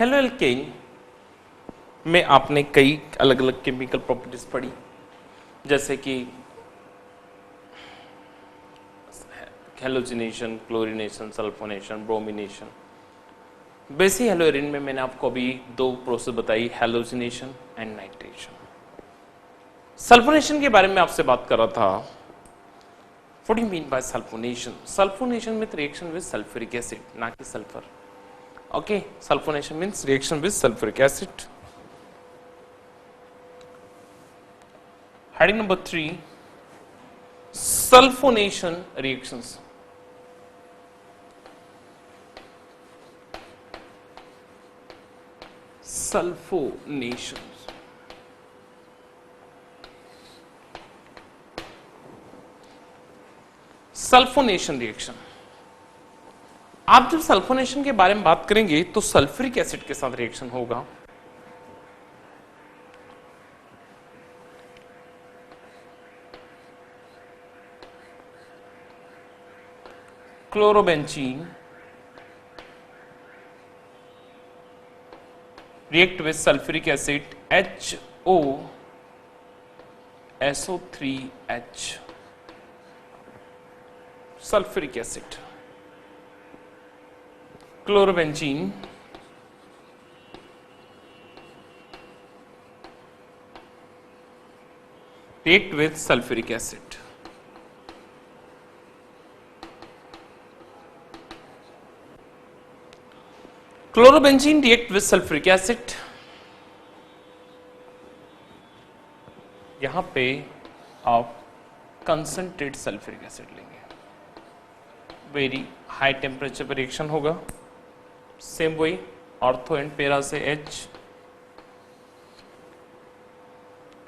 Halo alkane में आपने कई अलग अलग केमिकल प्रॉपर्टीज पढ़ी, जैसे कि halogenation, chlorination, sulphonation, bromination. Basic हेलोरिन में मैंने आपको अभी दो प्रोसेस बताई, हेलोजिनेशन एंड नाइट्रेशन। सल्फोनेशन के बारे में आपसे बात कर रहा था। What do you mean by sulphonation? Sulphonation with reaction with sulphuric acid, ना कि sulphur. Okay, sulphonation means reaction with sulphuric acid. Heading number 3, sulfonation reactions. Sulfonations. Sulphonation reaction. आप जब सल्फोनेशन के बारे में बात करेंगे तो सल्फ्यूरिक एसिड के साथ रिएक्शन होगा। Chlorobenzene react with sulfuric acid HOSO3H, sulfuric acid. Chlorobenzene react with sulfuric acid. Chlorobenzene react with sulphuric acid. यहां पे आप कंसंट्रेट सल्फ्यूरिक एसिड लेंगे, वेरी हाई टेम्परेचर पर रिएक्शन होगा। सेम वही ऑर्थो एंड पेरा से H,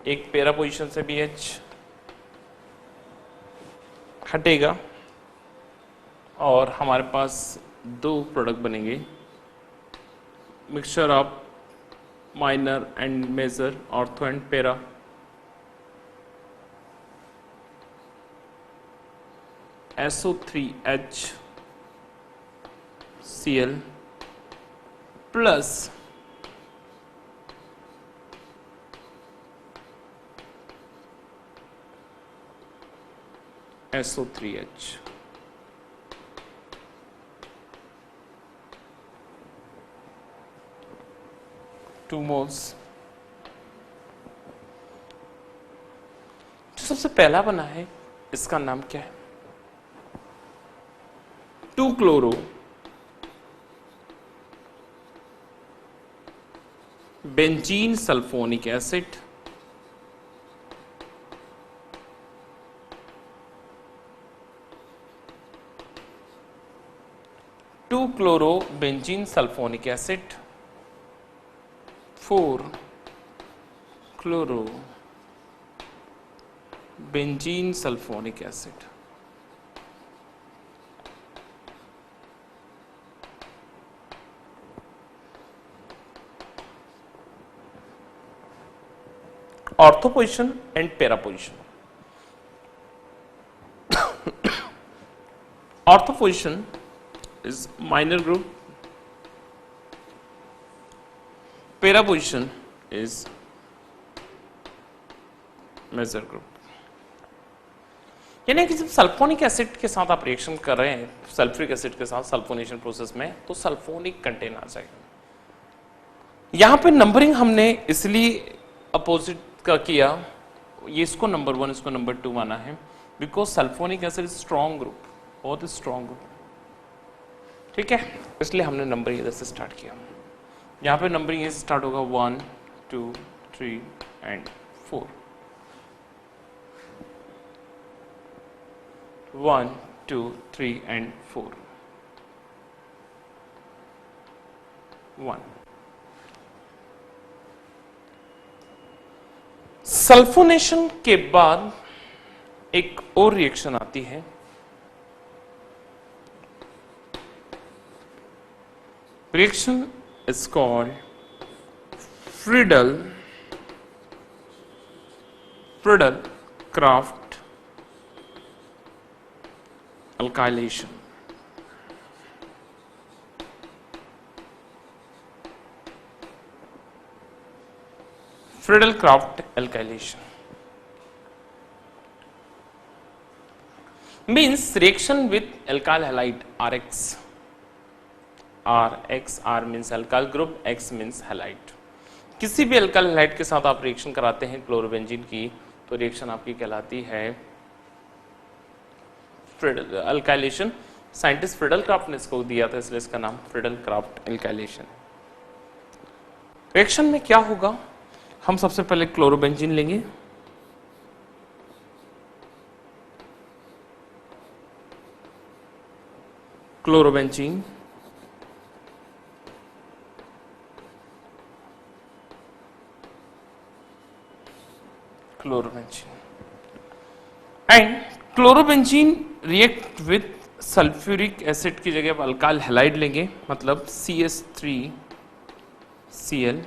एक पेरा पोजीशन से भी H हटेगा और हमारे पास दो प्रोडक्ट बनेंगे, mixture of minor and major, ortho and para. SO3H Cl plus SO3H। Two moles. जो सबसे पहला बना है इसका नाम क्या है? 2 chloro benzene sulphonic acid, two chloro benzene sulphonic acid, 4 chloro benzene sulphonic acid. Ortho position and para position. Ortho position is minor group, para position is major group. यानी कि जब सल्फोनिक एसिड के साथ आप रिएक्शन कर रहे हैं, sulphuric acid के साथ सल्फोनेशन प्रोसेस में, तो सल्फोनिक कंटेन आ जाएगा। यहां पे नंबरिंग हमने इसलिए अपोजिट का किया, ये इसको नंबर 1 इसको नंबर 2 माना है, because sulphonic acid strong group, बहुत स्ट्रॉन्ग ग्रुप। ठीक है, इसलिए हमने नंबरिंग इधर से स्टार्ट किया। यहां पे नंबरिंग ये स्टार्ट होगा 1 2 3 एंड 4। 1 2 3 एंड 4 1। सल्फोनेशन के बाद एक और रिएक्शन आती है, reaction is called Friedel-Crafts alkylation। Friedel-Crafts alkylation means reaction with alkyl halide RX. R means alkyl group, X means halide. किसी भी अल्काइल हैलाइड के साथ आप रिएक्शन कराते हैं क्लोरोबेंजीन की, तो रिएक्शन आपकी कहलाती है फ्रिडल अल्काइलेशन. साइंटिस्ट फ्रिडल-क्राफ्ट ने इसको दिया था, इसलिए इसका नाम फ्रिडल-क्राफ्ट एल्काइलेशन. रिएक्शन में क्या होगा, हम सबसे पहले क्लोरोबेंजीन लेंगे, chlorobenzene and chlorobenzene react with sulphuric acid की जगह अल्काइल हैलाइड लेंगे, मतलब CH3Cl.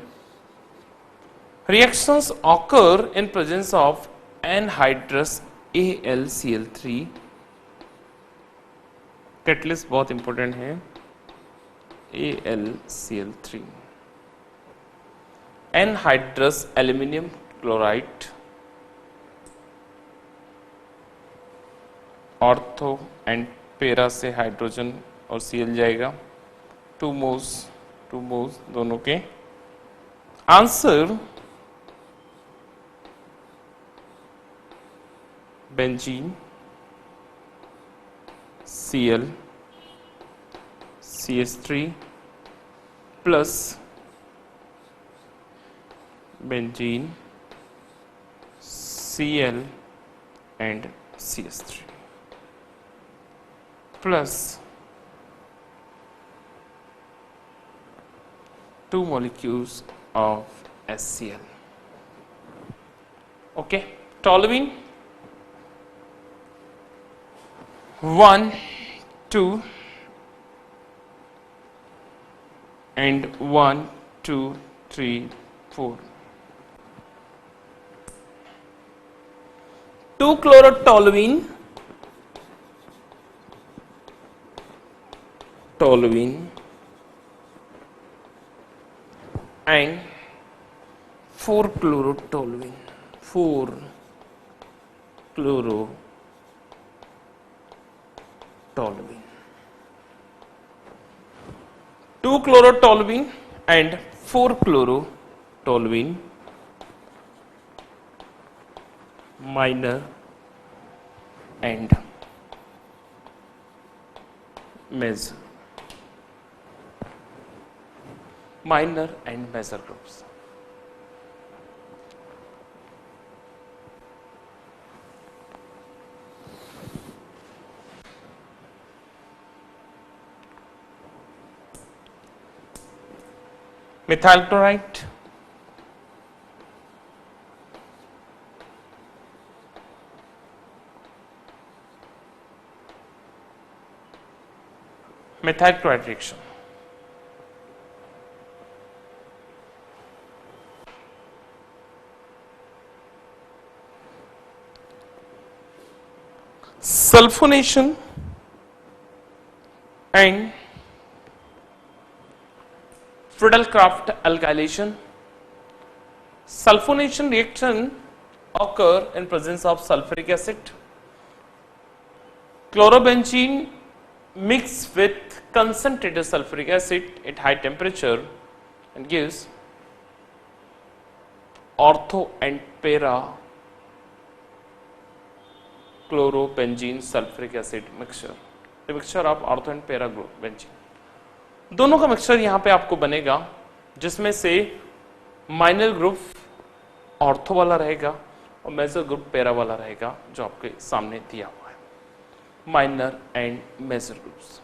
Reactions occur in presence of anhydrous AlCl3. Catalyst बहुत इंपॉर्टेंट है, AlCl3. Anhydrous aluminium chloride, ortho and पेरा से हाइड्रोजन और Cl जाएगा, 2 मोल्स दोनों के. Answer benzene Cl CH3 plus benzene Cl and CH3 plus 2 molecules of HCl. Okay, toluene 1, 2 and 1, 2, 3, 4. 2-chlorotoluene, and 4-chlorotoluene, 2-chlorotoluene and 4-chlorotoluene, minor and major. Minor and major groups. Methyl chloride, methyl chloride reaction. Sulfonation and Friedel-Crafts alkylation. Sulfonation reaction occur in presence of sulfuric acid. Chlorobenzene mix with concentrated sulfuric acid at high temperature and gives ortho and para chlorobenzene sulfuric acid mixture. The mixture of ortho and para benzene. दोनों का mixture यहां पे आपको बनेगा, जिसमें से minor group ortho वाला रहेगा और मेजर ग्रुप पैरा वाला रहेगा, जो आपके सामने दिया हुआ है. Minor and major groups.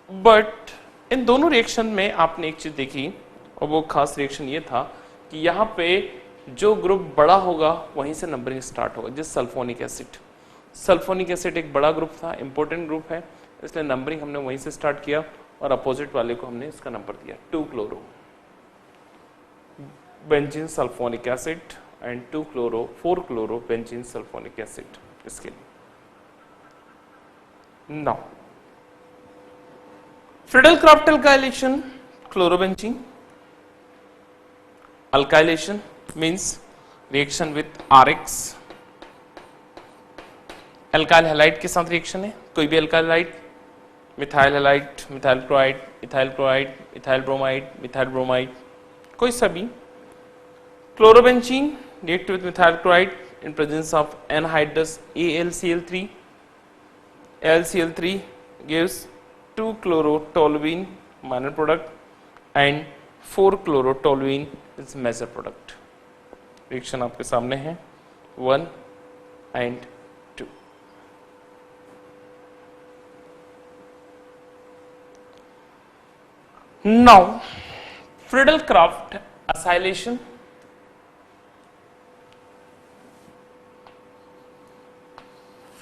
But इन दोनों रिएक्शन में आपने एक चीज देखी, और वो खास रिएक्शन ये था कि यहां पे जो ग्रुप बड़ा होगा वहीं से नंबरिंग स्टार्ट होगा. जिस सल्फोनिक एसिड एक बड़ा ग्रुप था, इंपॉर्टेंट ग्रुप है, इसलिए नंबरिंग हमने वहीं से स्टार्ट किया और अपोजिट वाले को हमने इसका नंबर दिया 2-chloro benzene sulphonic acid and 4-chloro benzene sulphonic acid. इसके लिए now Friedel-Crafts alkylation, chlorobenzene, alkylation means reaction with RX, alkyl halide के साथ रिएक्शन है, कोई भी alkyl halide, methyl halide, methyl chloride, ethyl chloride, ethyl bromide, methyl bromide, कोई सभी। Chlorobenzene react with methyl chloride in presence of anhydrous AlCl3. AlCl3 gives 2-chlorotoluene minor product and 4-chlorotoluene is major product. Reaction आपके सामने है 1 and 2. Now Friedel-Crafts acylation.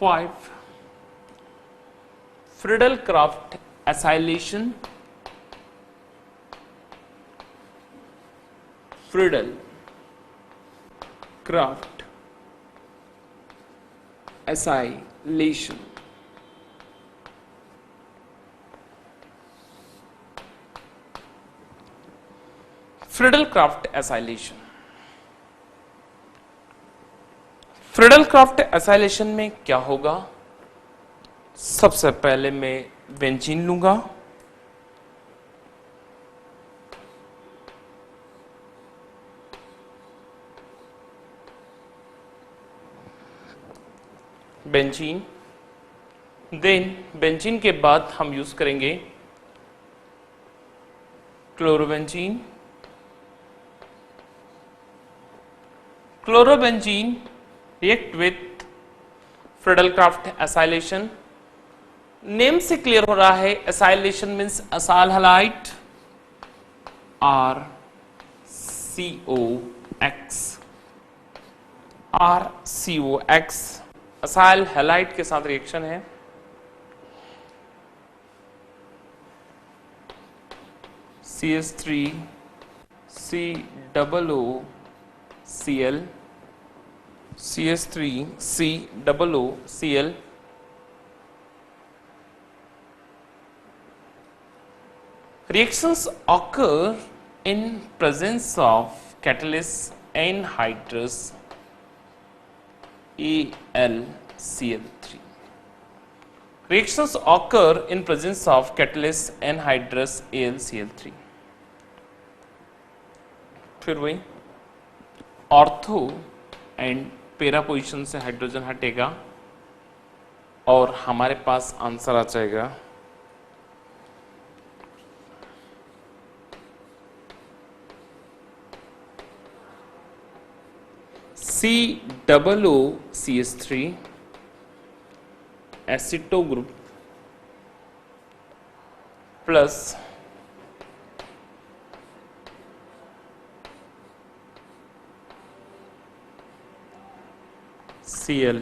Five, Friedel-Crafts acylation. Friedel-Crafts acylation. Friedel-Crafts acylation. Friedel-Crafts acylation में क्या होगा? सबसे पहले मैं benzene लूंगा, बेंजीन, देन बेंजीन के बाद हम यूज करेंगे chlorobenzene, chlorobenzene react with Friedel-Crafts acylation. Name से क्लियर हो रहा है, acylation means असाल हैलाइड RCOX, असाल हैलाइड के साथ रिएक्शन है। CH3 COOCl, CH3 COOCl, reactions occur in presence of catalyst anhydrous AlCl3. Reactions occur in presence of catalyst anhydrous AlCl3. फिर वही ऑर्थो एंड पैरा पोजीशन से हाइड्रोजन हटेगा और हमारे पास आंसर आ जाएगा COOCH3 aceto group plus Cl,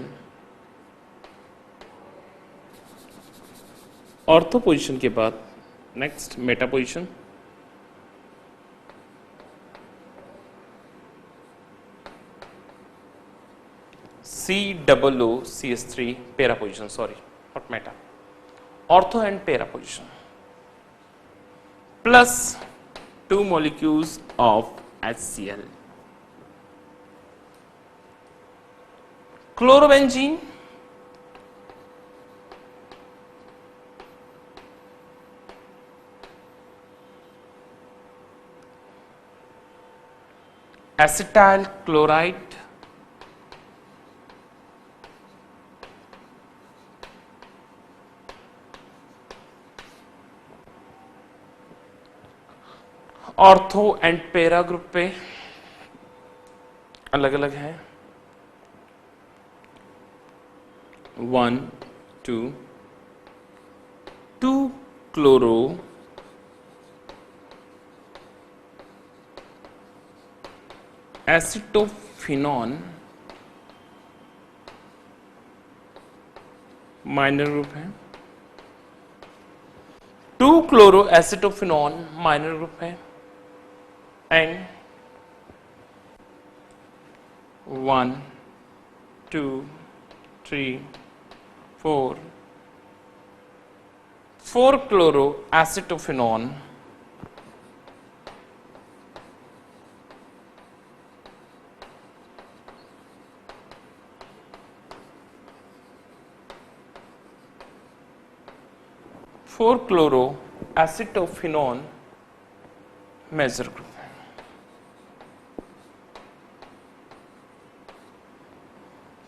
ortho position के बाद next meta position, COOCH3 para position, sorry not meta, ortho and para position plus 2 molecules of HCl. Chlorobenzene acetyl chloride ortho and para group पे अलग अलग है 1 2 chloro acetophenone minor group है 2 chloro acetophenone minor group है and 1 2 3 4 chloro acetophenone 4 chloro acetophenone major group है।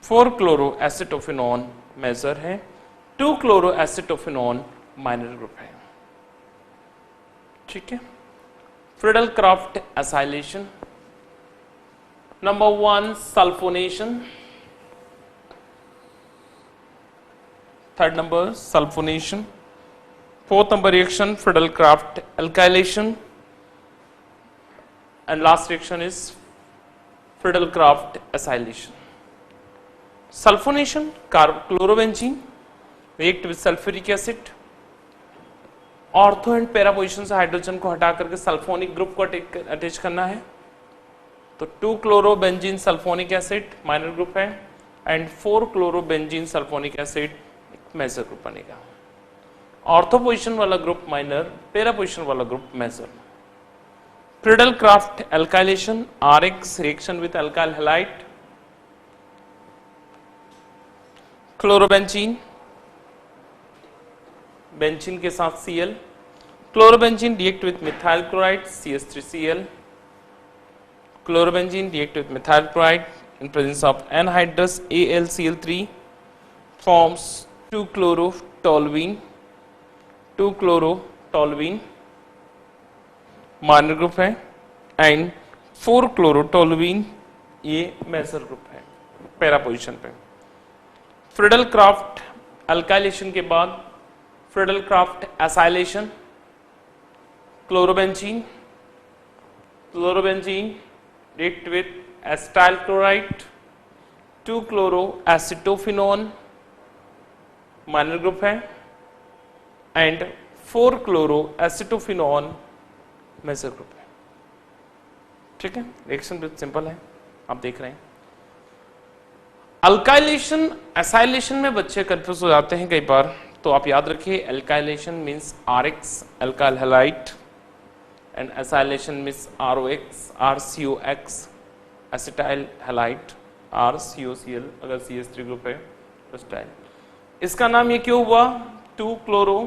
4 chloro acetophenone major है, 2 chloro acetophenone minor group है। ठीक है। Friedel Crafts acylation, number 1 sulphonation, third number sulphonation, fourth number reaction Friedel craft alkylation, and last reaction is Friedel-Crafts acylation. Sulfonation, chlorobenzene react with sulfuric acid, ortho and para position से hydrogen को हटा करके sulphonic group को attach करना है, तो 2 chlorobenzene sulphonic acid minor group है and 4 chlorobenzene sulphonic acid major group बनेगा। ऑर्थो पोजिशन वाला ग्रुप माइनर, पैरा पोजिशन वाला group major. Friedel-Crafts alkylation, RX reaction with alkyl halide, chlorobenzene, benzene के साथ Cl, chlorobenzene react with methyl chloride CH3Cl, chlorobenzene react with methyl chloride in presence of anhydrous AlCl3 forms 2-chlorotoluene, 2-chlorotoluene minor group है and 4 chlorotoluene ये major group है para position पे। Friedel Crafts alkylation के बाद Friedel Crafts acylation, chlorobenzene react with acetyl chloride, 2 chloro acetophenone minor group है and 4 chloro acetophenone major group है। ठीक है, रिएक्शन बहुत सिंपल है, आप देख रहे हैं। अल्काइलेशन एसाइलेशन में बच्चे कंफ्यूज हो जाते हैं कई बार, तो आप याद रखिए alkylation means RX alkyl halide and acylation means RCOX acetyl halide, RCOCl अगर CH3 ग्रुप है एसिटाइल। इसका नाम ये क्यों हुआ? 2 क्लोरो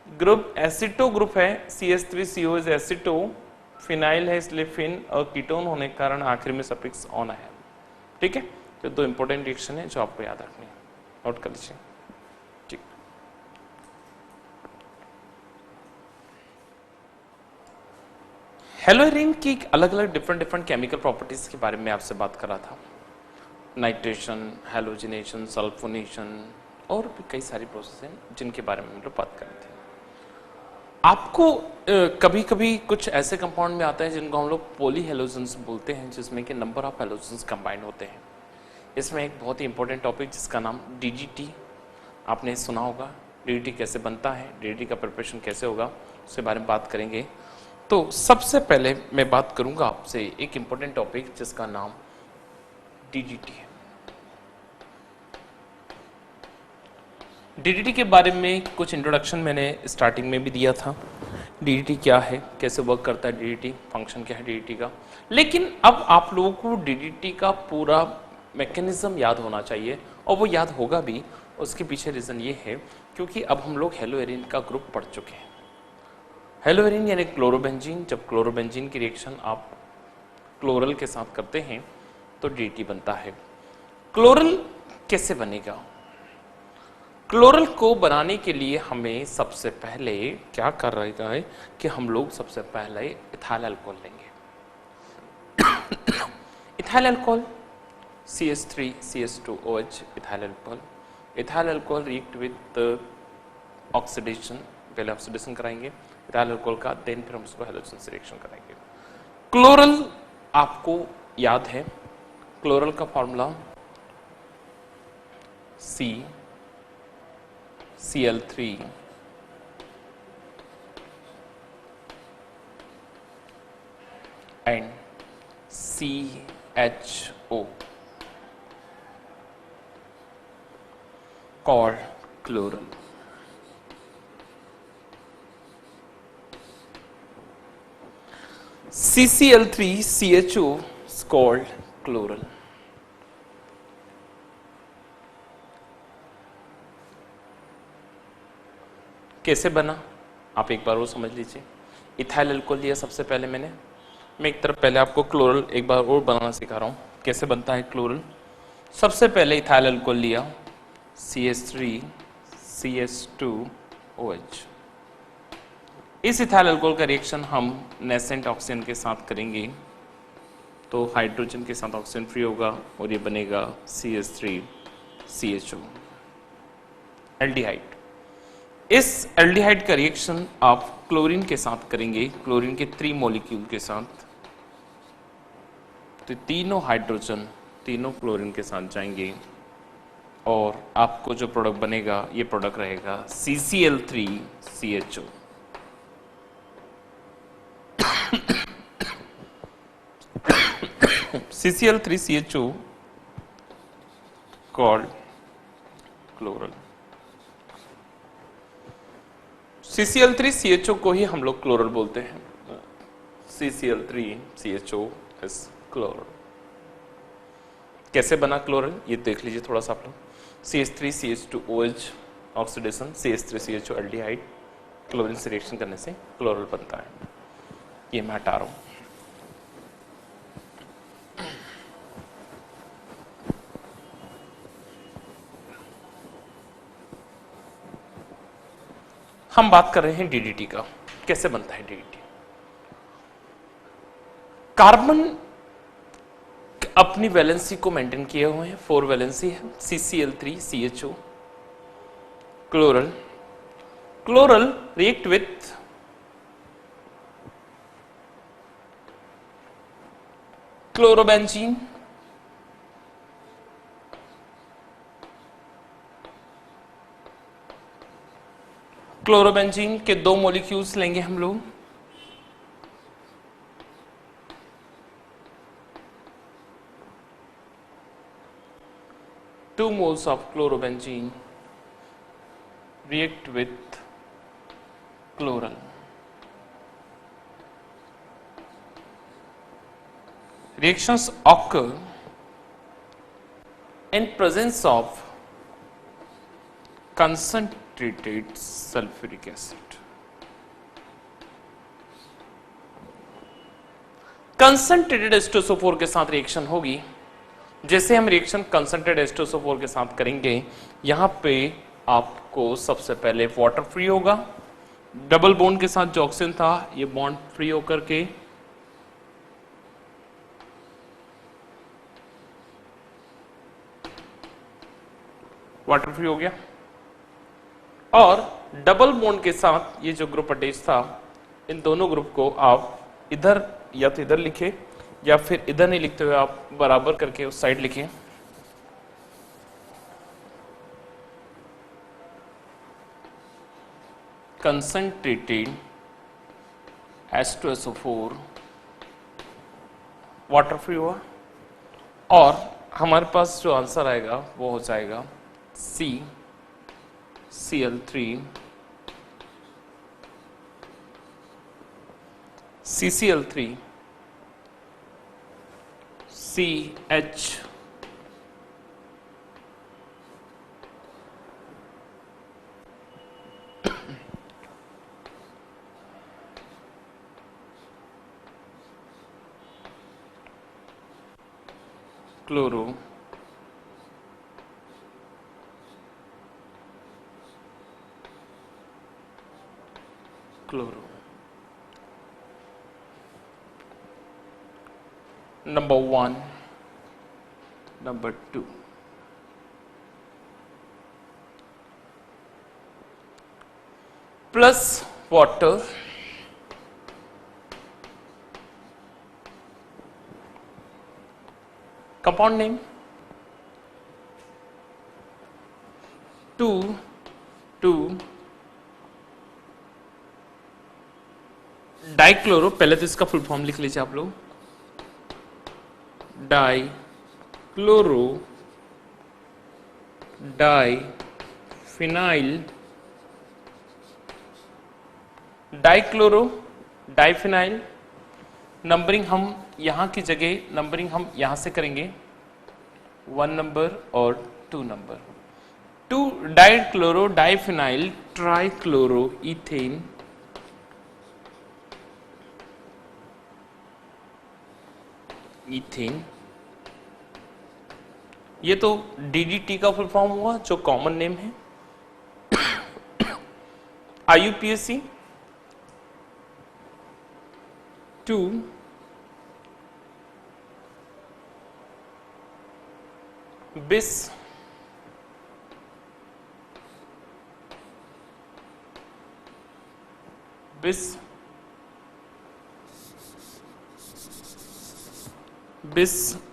ग्रुप एसिटो ग्रुप है, CH3CO इज एसिटो, फिनाइल है इसलिए फिन और कीटोन होने के कारण आखिर में सफिक्स ऑन है। ठीक है, तो 2 इंपॉर्टेंट रिएक्शन है जो आपको याद रखनी है, नोट कर लीजिए। ठीक, हेलोरीन की अलग अलग डिफरेंट केमिकल प्रॉपर्टीज के बारे में आपसे बात कर रहा था, नाइट्रेशन, हेलोजिनेशन, सल्फोनेशन और भी कई सारी प्रोसेस हैं जिनके बारे में हम लोग बात कर रहे थे। आपको कभी कभी कुछ ऐसे कंपाउंड में आते हैं जिनको हम लोग पॉली हेलोजेंस बोलते हैं, जिसमें कि नंबर ऑफ हेलोजेंस कंबाइंड होते हैं। इसमें एक बहुत ही इंपॉर्टेंट टॉपिक जिसका नाम DDT आपने सुना होगा। DDT कैसे बनता है, DDT का प्रिपरेशन कैसे होगा, उसके बारे में बात करेंगे। तो सबसे पहले मैं बात करूंगा आपसे एक इंपॉर्टेंट टॉपिक जिसका नाम DDT है। DDT के बारे में कुछ इंट्रोडक्शन मैंने स्टार्टिंग में भी दिया था। DDT क्या है, कैसे वर्क करता है DDT, फंक्शन क्या है DDT का। लेकिन अब आप लोगों को DDT का पूरा मैकेनिज्म याद होना चाहिए, और वो याद होगा भी। उसके पीछे रीज़न ये है क्योंकि अब हम लोग हेलोएरिन का ग्रुप पढ़ चुके हैं। हेलोएरिन यानी क्लोरोबेंजीन, जब क्लोरोबेंजीन की रिएक्शन आप क्लोरल के साथ करते हैं तो DDT बनता है। क्लोरल कैसे बनेगा? क्लोरल को बनाने के लिए हमें सबसे पहले क्या कर रहा है कि हम लोग सबसे पहले इथाइल अल्कोहल लेंगे। Ethyl alcohol CH3CH2OH ethyl alcohol. Ethyl alcohol react with oxidation, पहले ऑक्सीडेशन कराएंगे इथाइल अल्कोहल का, देन फिर हम उसको हैलोजन से रिएक्शन कराएंगे। क्लोरल आपको याद है, क्लोरल का formula CCl3 and CHO called chloral. CCl3CHO is called chloral. कैसे बना आप एक बार वो समझ लीजिए। इथाइल अल्कोहल लिया सबसे पहले मैंने, मैं एक तरफ पहले आपको क्लोरल एक बार और बनाना सिखा रहा हूँ कैसे बनता है क्लोरल। सबसे पहले इथाइल अल्कोहल लिया CH3CH2OH। इस इथाइल अल्कोहल का रिएक्शन हम नेसेंट ऑक्सीजन के साथ करेंगे तो हाइड्रोजन के साथ ऑक्सीजन फ्री होगा और ये बनेगा CH3CHO एल्डिहाइड। इस एल्डिहाइड का रिएक्शन आप क्लोरीन के साथ करेंगे, क्लोरीन के 3 मॉलिक्यूल के साथ, तो तीनों हाइड्रोजन तीनों क्लोरीन के साथ जाएंगे और आपको जो प्रोडक्ट बनेगा ये प्रोडक्ट रहेगा CCl3CHO। CCl3CHO called chloral। CCl3CHO को ही हम लोग क्लोरल बोलते हैं। CCl3CHO is chloral. कैसे बना क्लोरल ये देख लीजिए थोड़ा सा आप लोग। CH3CH2OH oxidation, CH3CHO aldehyde, chlorine से रिएक्शन करने से क्लोरल बनता है। ये मैं हटा रहा हूं। हम बात कर रहे हैं DDT का, कैसे बनता है DDT। कार्बन अपनी वैलेंसी को मेंटेन किए हुए हैं, 4 वैलेंसी है, CCl3CHO chloral. Chloral react with chlorobenzene, chlorobenzene के 2 मॉलिक्यूल्स लेंगे हम लोग, two moles of chlorobenzene react with chloral। Reactions occur in presence of concentrated sulfuric acid। Concentrated H2SO4 के साथ रिएक्शन होगी। जैसे हम रिएक्शन कंसंट्रेटेड H2SO4 के साथ करेंगे, यहां पे आपको सबसे पहले वाटर फ्री होगा, डबल बॉन्ड के साथ जो ऑक्सीजन था ये बॉन्ड फ्री होकर के वाटर फ्री हो गया, और डबल बॉन्ड के साथ ये जो ग्रुप अटैच था, इन दोनों ग्रुप को आप इधर या तो इधर लिखे या फिर इधर नहीं लिखते हुए आप बराबर करके उस साइड लिखिए। कंसंट्रेटेड H2SO4 वाटर फ्री हुआ और हमारे पास जो आंसर आएगा वो हो जाएगा CCl3 CH chloro chloro. Number 1, number 2, plus water compound name 2 dichloro. पहले तो इसका फुल फॉर्म लिख लीजिए आप लोग, dichloro diphenyl, dichloro diphenyl. Numbering हम यहां की जगह नंबरिंग हम यहां से करेंगे, 1 नंबर और 2 number. 2 dichloro diphenyl trichloro ethane ethane, ये तो DDT का फुल फॉर्म हुआ जो कॉमन नेम है। IUPAC 2 बिस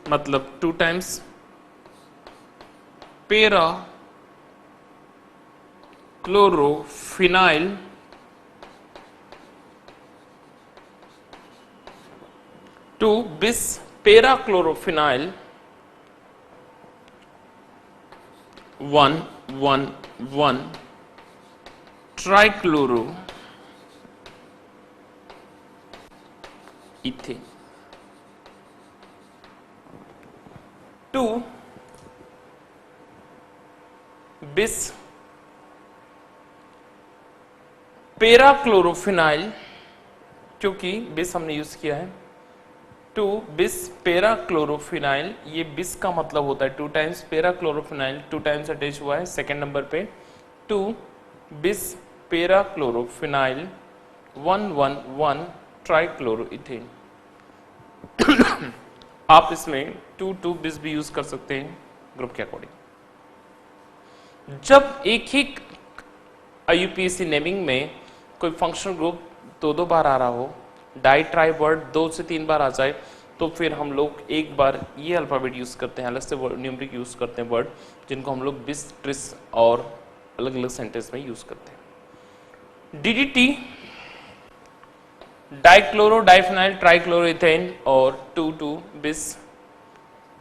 मतलब 2 टाइम्स पेरा क्लोरोफिनाइल 2 बिस पेरा क्लोरोफिनाइल 1 ट्राइक्लोरो इथेन 2 बिस पेरा क्लोरोफिनाइल, क्योंकि बिस हमने यूज किया है, 2 बिस पेरा क्लोरोफिनाइल, ये बिस का मतलब होता है 2 टाइम्स पेरा क्लोरोफिनाइल, 2 टाइम्स अटैच हुआ है सेकेंड नंबर पे, 2 बिस पेरा क्लोरोफिनाइल 1 ट्राइक्लोरो इथेन। आप इसमें 2 बिस भी यूज कर सकते हैं ग्रुप के अकॉर्डिंग। जब एक ही IUPAC नेमिंग में कोई फंक्शनल ग्रुप 2 बार आ रहा हो, डाई ट्राई वर्ड 2 से 3 बार आ जाए, तो फिर हम लोग एक बार ये अल्फाबेट यूज करते हैं, अलग से न्यूमरिक यूज करते हैं वर्ड, जिनको हम लोग बिस ट्रिस और अलग अलग सेंटेंस में यूज करते हैं। DDT डाइक्लोरो डाइफिनाइल ट्राइक्लोरोइथेन और 2 बिस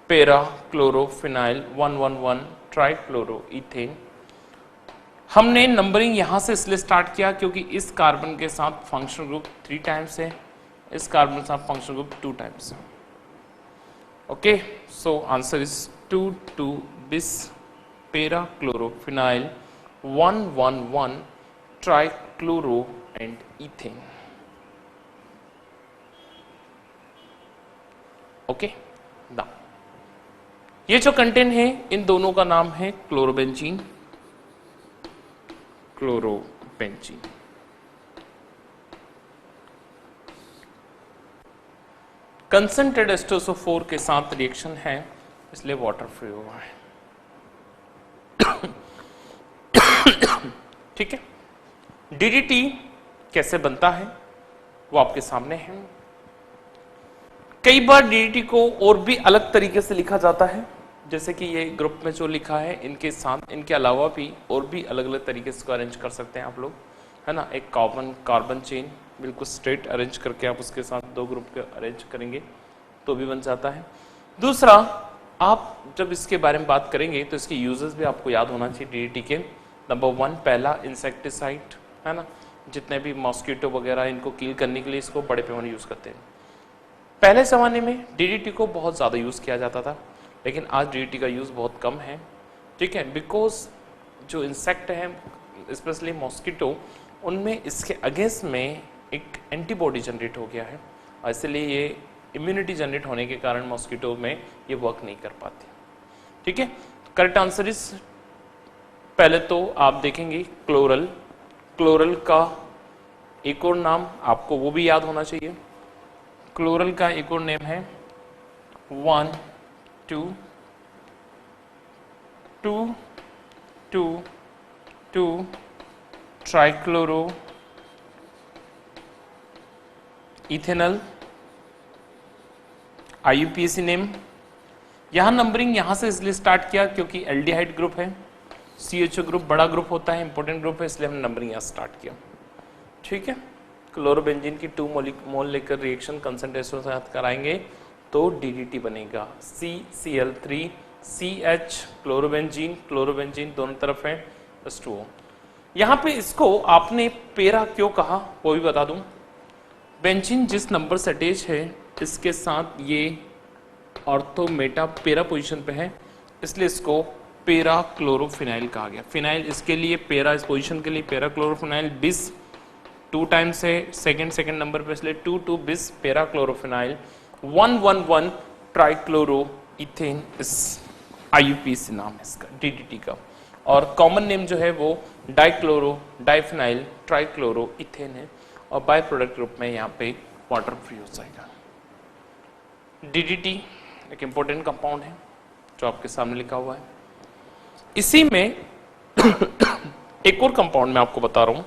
पेरा क्लोरोफिनाइल 1 ट्राइक्लोरोइथेन। हमने नंबरिंग यहां से इसलिए स्टार्ट किया क्योंकि इस कार्बन के साथ फंक्शनल ग्रुप 3 टाइम्स है, इस कार्बन के साथ फंक्शनल ग्रुप 2 टाइम्स है। ओके, सो आंसर इज 2 बिस पेरा chlorophenyl 1 trichloro and ethane. Okay, ना ये जो कंटेंट है इन दोनों का नाम है क्लोरोबेंजीन। कंसंट्रेटेड H2SO4 के साथ रिएक्शन है, इसलिए वाटर फ्री हुआ है। ठीक है, DDT कैसे बनता है वो आपके सामने है। कई बार DDT को और भी अलग तरीके से लिखा जाता है, जैसे कि ये ग्रुप में जो लिखा है इनके साथ, इनके अलावा भी और भी अलग अलग तरीके से इसको अरेंज कर सकते हैं आप लोग, है ना। एक कार्बन चेन बिल्कुल स्ट्रेट अरेंज करके आप उसके साथ 2 ग्रुप के अरेंज करेंगे तो भी बन जाता है। दूसरा, आप जब इसके बारे में बात करेंगे तो इसके यूजेस भी आपको याद होना चाहिए DDT के। नंबर 1 पहला इंसेक्टिसाइड, है ना, जितने भी मॉस्किटो वगैरह इनको किल करने के लिए इसको बड़े पैमाने यूज करते हैं। पहले ज़माने में DDT को बहुत ज़्यादा यूज़ किया जाता था, लेकिन आज DDT का यूज़ बहुत कम है। ठीक है, बिकॉज जो इंसेक्ट हैं स्पेशली मॉस्किटो, उनमें इसके अगेंस्ट में एक एंटीबॉडी जनरेट हो गया है, और इसलिए ये इम्यूनिटी जनरेट होने के कारण मॉस्किटो में ये वर्क नहीं कर पाती। ठीक है, करेक्ट आंसर इज, पहले तो आप देखेंगे क्लोरल का एक और नाम आपको वो भी याद होना चाहिए। क्लोरल का एक और नेम है 1 2 ट्राइक्लोरो इथेनॉल। IUPAC name. यहां नंबरिंग यहां से इसलिए स्टार्ट किया क्योंकि एल्डिहाइड ग्रुप है, CHO ग्रुप बड़ा ग्रुप होता है, इंपॉर्टेंट ग्रुप है, इसलिए हमने नंबरिंग यहां स्टार्ट किया। ठीक है, क्लोरोबेंजीन की 2 मोल लेकर रिएक्शन कंसंट्रेशन के साथ कराएंगे तो DDT बनेगा CCl3 CH क्लोरोबेंजीन दोनों तरफ है H2O। यहाँ पे इसको आपने पेरा क्यों कहा वो भी बता दूं। बेंजीन जिस नंबर से अटैच है इसके साथ ये ऑर्थो मेटा पेरा पोजीशन पे है, इसलिए इसको पेरा क्लोरोफिनाइल कहा गया। फिनाइल इसके लिए, पेरा इस पोजीशन के लिए पेरा क्लोरोफिनाइल, बिस 2 टाइम्स है, सेकंड नंबर पे, इसलिए 2 बिस पेरा क्लोरोफिनाइल, 111 ट्राइक्लोरो इथेन, इस IUPAC नाम है इसका, DDT का। और कॉमन नेम जो है वो डाइक्लोरो डाइफिनाइल ट्राइक्लोरो इथेन है, और बाय प्रोडक्ट ग्रुप में यहाँ पे वाटर फ्री हो जाएगा। DDT एक इंपॉर्टेंट कंपाउंड है जो आपके सामने लिखा हुआ है। इसी में एक और कंपाउंड मैं आपको बता रहा हूं,